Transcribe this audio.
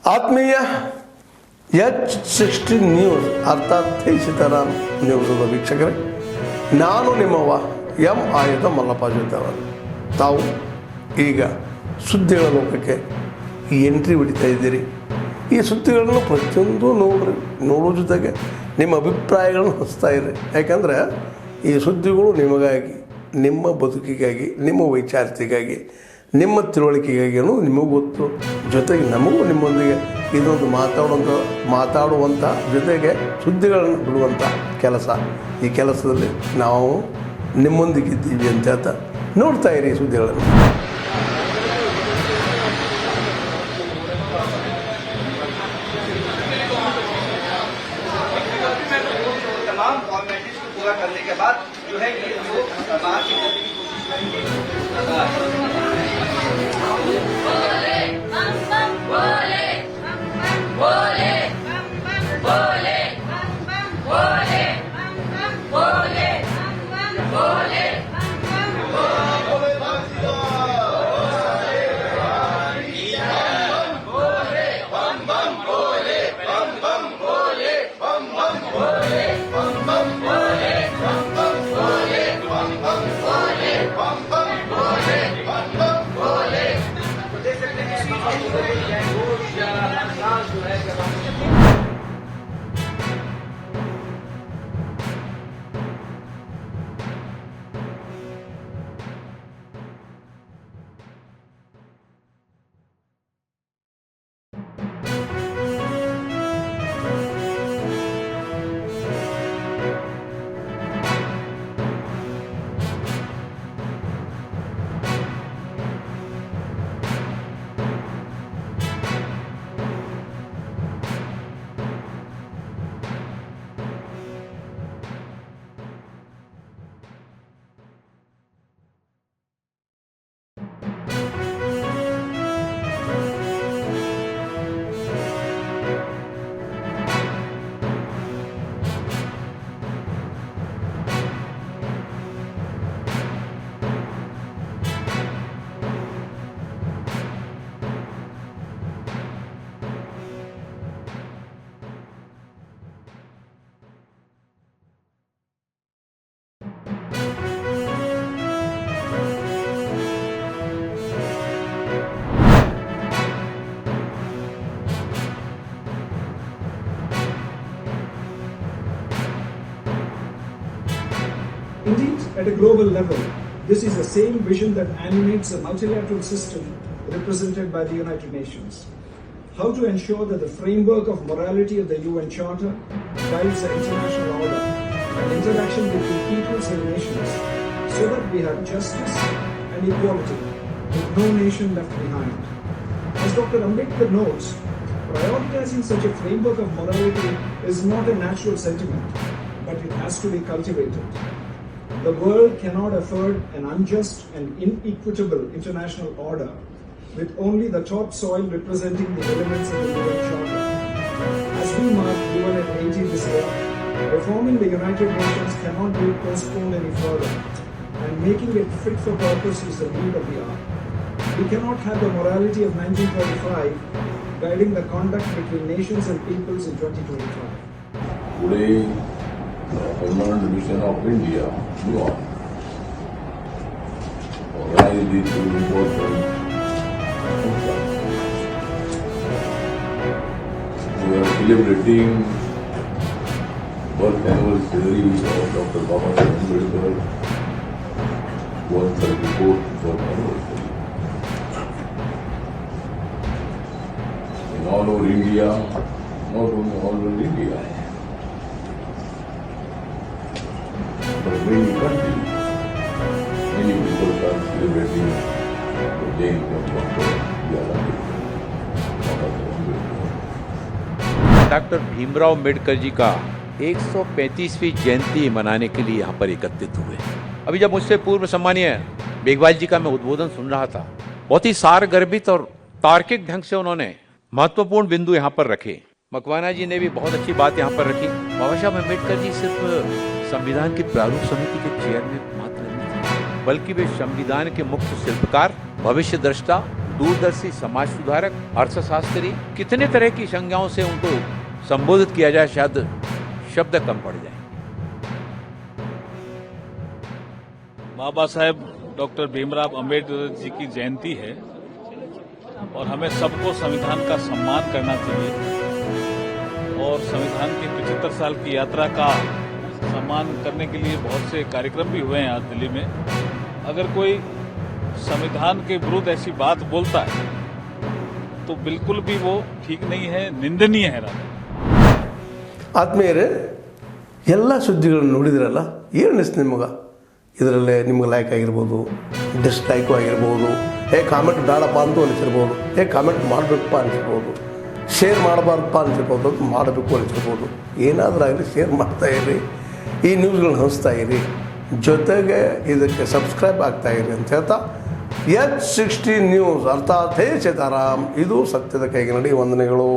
ಆತ್ಮೀಯ H60 news ಅರ್ಥಾತ್ ಸೀತಾರಾಮ್ ನ್ಯೂಸದ ವೀಕ್ಷಕರೇ, ನಾನು ನಿಮ್ಮವ ಎಂ ಆಯುಧ ಮಲ್ಲಪ್ಪ ಜೊತೆವರು. ತಾವು ಈಗ ಸುದ್ದಿಗಳ ಲೋಕಕ್ಕೆ ಎಂಟ್ರಿ ಹೊಡಿತಾ ಇದ್ದೀರಿ. ಈ ಸುದ್ದಿಗಳನ್ನು ಪ್ರತಿಯೊಂದು ನೋಡೋ ಜೊತೆಗೆ ನಿಮ್ಮ ಅಭಿಪ್ರಾಯಗಳನ್ನು ಹಚ್ತಾ ಇರಿ. ಯಾಕಂದರೆ ಈ ಸುದ್ದಿಗಳು ನಿಮಗಾಗಿ, ನಿಮ್ಮ ಬದುಕಿಗಾಗಿ, ನಿಮ್ಮ ವೈಚಾರಿಕೆಗಾಗಿ, ನಿಮ್ಮ ತಿಳುವಳಿಕೆಗಾಗಿಯೂ ನಿಮಗೂ ಗೊತ್ತು. ಜೊತೆಗೆ ನಮಗೂ ನಿಮ್ಮೊಂದಿಗೆ ಇದೊಂದು ಮಾತಾಡುವಂಥ ಜೊತೆಗೆ ಸುದ್ದಿಗಳನ್ನು ಬಿಡುವಂಥ ಕೆಲಸ. ಈ ಕೆಲಸದಲ್ಲಿ ನಾವು ನಿಮ್ಮೊಂದಿಗಿದ್ದೀವಿ ಅಂತ ಹೇಳ್ತಾ ನೋಡ್ತಾ ಇರಿ ಸುದ್ದಿಗಳನ್ನು. करने के बाद जो है ये जो बाहर की Indeed, at a global level, this is the same vision that animates a multilateral system represented by the United Nations. How to ensure that the framework of morality of the UN Charter guides the international order and interaction between peoples and nations so that we have justice and equality with no nation left behind. As Dr. Ambedkar notes, prioritizing such a framework of morality is not a natural sentiment, but it has to be cultivated. The world cannot afford an unjust and inequitable international order with only the top soil representing the elements of the UN Charter. As we mark UN at 80 this year, reforming the United Nations cannot be postponed any further, and making it fit for purpose is the need of the hour. We cannot have the morality of 1945 guiding the conduct between nations and peoples in 2025. Today, the permanent mission of India, UN, organized it to important. We are celebrating birth anniversary of Dr. Baba Saheb Ambedkar, 134th birth anniversary. In all over India, not only all over India, but many countries, many people are celebrating the Jayanti of Dr. B.R. Ambedkar, Baba Saheb Ambedkar. Doctor Bhimrao Ambedkar ji का 135वीं जयंती मनाने के लिए यहाँ पर एकत्रित हुए। अभी जब मुझसे पूर्व सम्मानीय मेघवाल जी का मैं उद्बोधन सुन रहा था, बहुत ही सारगर्भित और तार्किक ढंग से उन्होंने महत्वपूर्ण बिंदु यहाँ पर रखे। मकवाना जी ने भी बहुत अच्छी बात यहाँ पर रखी। बाबा साहब अम्बेडकर जी सिर्फ संविधान की प्रारूप समिति के चेयरमैन मात्र नहीं थे, बल्कि वे संविधान के मुख्य शिल्पकार, भविष्य दृष्टा, दूरदर्शी समाज सुधारक, अर्थशास्त्री, कितने तरह की संज्ञाओं से उनको संबोधित किया जाए, शायद शब्द कम पड़ जाए। बाबा साहेब डॉक्टर भीमराव अंबेडकर जी की जयंती है और हमें सबको संविधान का सम्मान करना चाहिए और संविधान की 75 साल की यात्रा का सम्मान करने के लिए बहुत से कार्यक्रम भी हुए हैं आज दिल्ली में। अगर कोई संविधान के विरुद्ध ऐसी बात बोलता है तो बिल्कुल भी वो ठीक नहीं है, निंदनीय है। ಆತ್ಮೀಯರೇ, ಎಲ್ಲ ಸುದ್ದಿಗಳನ್ನು ನೋಡಿದ್ರಲ್ಲ, ಏನು ಅನಿಸ್ತು ನಿಮಗೆ? ಇದರಲ್ಲೇ ನಿಮ್ಗೆ ಲೈಕ್ ಆಗಿರ್ಬೋದು, ಡಿಸ್ಲೈಕು ಆಗಿರ್ಬೋದು, ಕಾಮೆಂಟ್ ಬೇಡಪ್ಪ ಅಂತ ಅನಿಸಿರ್ಬೋದು, ಕಾಮೆಂಟ್ ಮಾಡಬೇಕಪ್ಪ ಅನಿಸಿರ್ಬೋದು, ಶೇರ್ ಮಾಡಬಾರ್ದಪ್ಪ ಅನಿಸಿರ್ಬೋದು, ಅದು ಮಾಡಬೇಕು ಅನಿಸಿರ್ಬೋದು. ಏನಾದರೂ ಆಗಲಿ ಶೇರ್ ಮಾಡ್ತಾಯಿರಿ, ಈ ನ್ಯೂಸ್ಗಳನ್ನ ಹಂಚ್ತಾ ಇರಿ, ಜೊತೆಗೆ ಇದಕ್ಕೆ ಸಬ್ಸ್ಕ್ರೈಬ್ ಆಗ್ತಾಯಿರಿ ಅಂತ ಹೇಳ್ತಾ H16 ನ್ಯೂಸ್ ಅರ್ಥಾತ್ ಹೇ ಸೀತಾರಾಮ್, ಇದು ಸತ್ಯದ ಕೈಗೆ ನಡಿ. ವಂದನೆಗಳು.